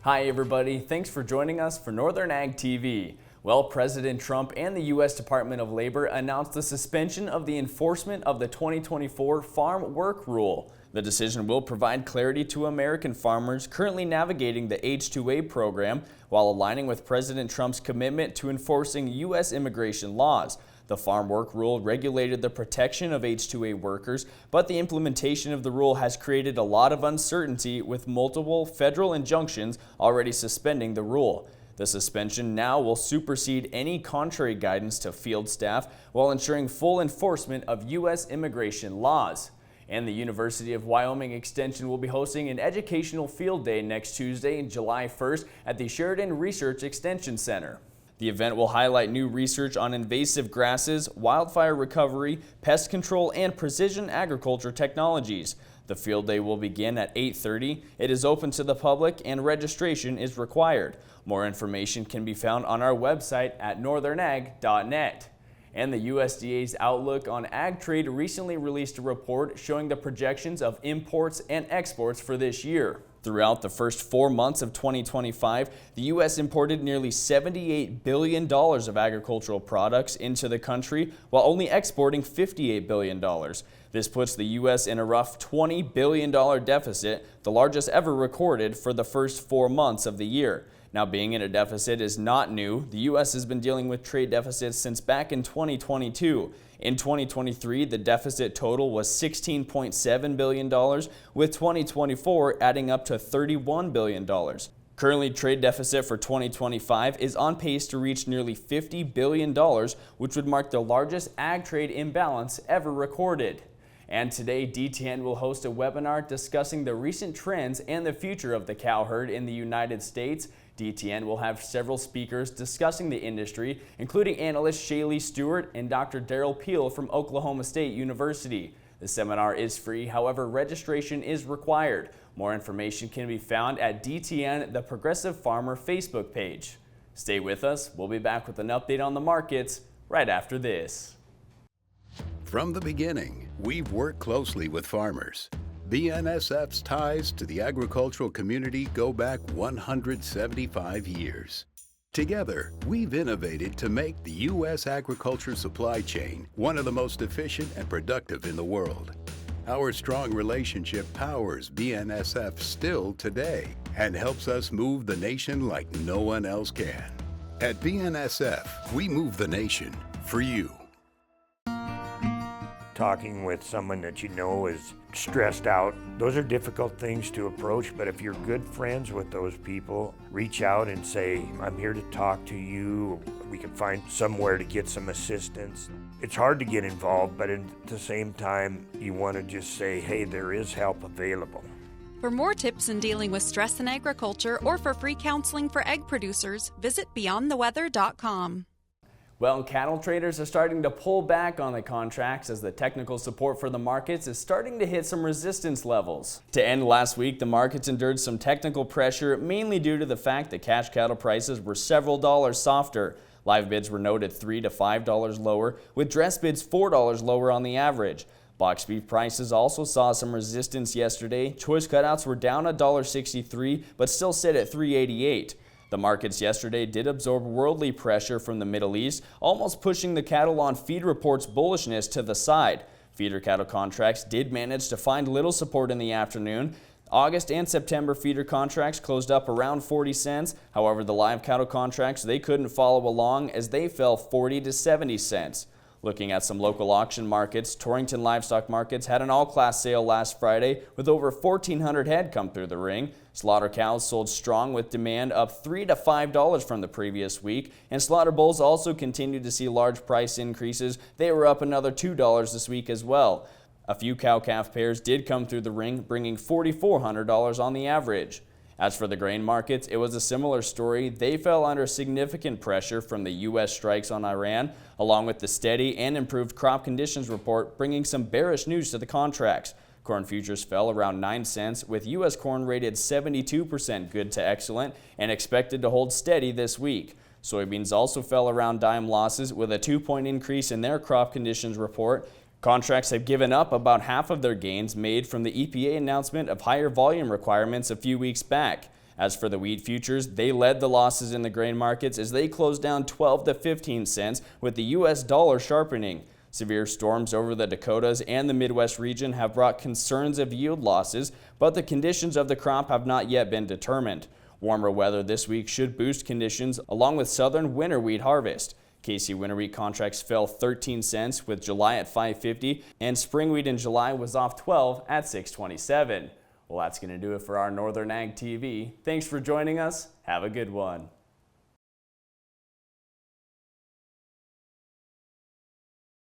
Hi everybody, thanks for joining us for Northern Ag TV. Well, President Trump and the U.S. Department of Labor announced the suspension of the enforcement of the 2024 Farm Work Rule. The decision will provide clarity to American farmers currently navigating the H-2A program while aligning with President Trump's commitment to enforcing U.S. immigration laws. The Farm Work Rule regulated the protection of H-2A workers, but the implementation of the rule has created a lot of uncertainty with multiple federal injunctions already suspending the rule. The suspension now will supersede any contrary guidance to field staff while ensuring full enforcement of U.S. immigration laws. And the University of Wyoming Extension will be hosting an educational field day next Tuesday, July 1st at the Sheridan Research Extension Center. The event will highlight new research on invasive grasses, wildfire recovery, pest control, and precision agriculture technologies. The field day will begin at 8:30. It is open to the public and registration is required. More information can be found on our website at northernag.net. And the USDA's Outlook on Ag Trade recently released a report showing the projections of imports and exports for this year. Throughout the first 4 months of 2025, the U.S. imported nearly $78 billion of agricultural products into the country, while only exporting $58 billion. This puts the U.S. in a rough $20 billion deficit, the largest ever recorded for the first 4 months of the year. Now, being in a deficit is not new. The U.S. has been dealing with trade deficits since back in 2022. In 2023, the deficit total was $16.7 billion, with 2024 adding up to $31 billion. Currently, trade deficit for 2025 is on pace to reach nearly $50 billion, which would mark the largest ag trade imbalance ever recorded. And today, DTN will host a webinar discussing the recent trends and the future of the cow herd in the United States. DTN will have several speakers discussing the industry, including analyst Shaylee Stewart and Dr. Daryl Peel from Oklahoma State University. The seminar is free, however, registration is required. More information can be found at DTN, the Progressive Farmer Facebook page. Stay with us. We'll be back with an update on the markets right after this. From the beginning, we've worked closely with farmers. BNSF's ties to the agricultural community go back 175 years. Together, we've innovated to make the U.S. agriculture supply chain one of the most efficient and productive in the world. Our strong relationship powers BNSF still today and helps us move the nation like no one else can. At BNSF, we move the nation for you. Talking with someone that you know is stressed out, those are difficult things to approach, but if you're good friends with those people, reach out and say, I'm here to talk to you. We can find somewhere to get some assistance. It's hard to get involved, but at the same time, you want to just say, hey, there is help available. For more tips in dealing with stress in agriculture or for free counseling for egg producers, visit beyondtheweather.com. Well, cattle traders are starting to pull back on the contracts as the technical support for the markets is starting to hit some resistance levels. To end last week, the markets endured some technical pressure, mainly due to the fact that cash cattle prices were several dollars softer. Live bids were noted $3 to $5 lower, with dress bids $4 lower on the average. Box beef prices also saw some resistance yesterday. Choice cutouts were down $1.63, but still sit at $3.88. The markets yesterday did absorb worldly pressure from the Middle East, almost pushing the cattle on feed reports bullishness to the side. Feeder cattle contracts did manage to find little support in the afternoon. August and September feeder contracts closed up around 40 cents. However, the live cattle contracts, they couldn't follow along as they fell 40 to 70 cents. Looking at some local auction markets, Torrington Livestock Markets had an all-class sale last Friday with over 1,400 head come through the ring. Slaughter cows sold strong with demand up $3 to $5 from the previous week, and slaughter bulls also continued to see large price increases. They were up another $2 this week as well. A few cow-calf pairs did come through the ring, bringing $4,400 on the average. As for the grain markets, it was a similar story. They fell under significant pressure from the U.S. strikes on Iran, along with the steady and improved crop conditions report, bringing some bearish news to the contracts. Corn futures fell around 9 cents, with U.S. corn rated 72% good to excellent and expected to hold steady this week. Soybeans also fell around dime losses with a 2-point increase in their crop conditions report. Contracts have given up about half of their gains made from the EPA announcement of higher volume requirements a few weeks back. As for the wheat futures, they led the losses in the grain markets as they closed down 12 to 15 cents, with the U.S. dollar sharpening. Severe storms over the Dakotas and the Midwest region have brought concerns of yield losses, but the conditions of the crop have not yet been determined. Warmer weather this week should boost conditions along with southern winter wheat harvest. KC winter wheat contracts fell 13 cents with July at $5.50, and spring wheat in July was off 12 at $6.27. Well, that's going to do it for our Northern Ag TV. Thanks for joining us. Have a good one.